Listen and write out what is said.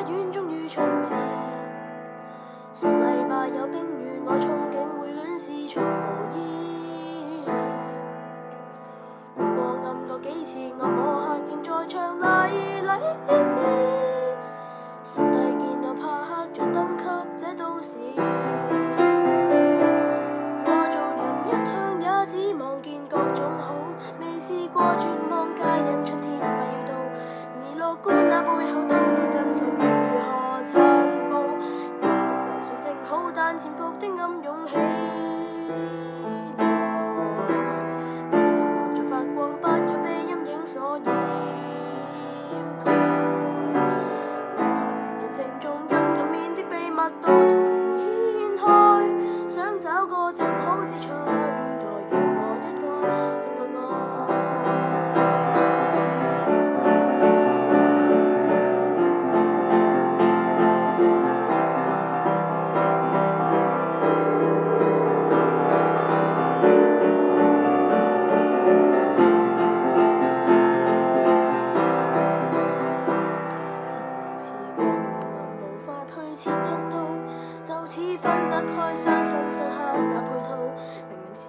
花園終於春至。上禮拜有冰雨，我憧憬會戀事除無衣。路過暗角幾次，我摸黑仍在唱麗麗。上帝見我怕黑，着燈給這都市。我做人一向也只望見各種好，未試過絕望皆因春天快要到。然而樂觀那背後都知真相如何殘暴。人們就算正好，但潛伏的暗湧起來。無人在發光，不要被陰影所掩蓋。正中陰暗面的秘密都同時掀開，想找個正好之處，再讓我一個去愛我。切一刀，就似分得開，雙手雙刻那配套，明明是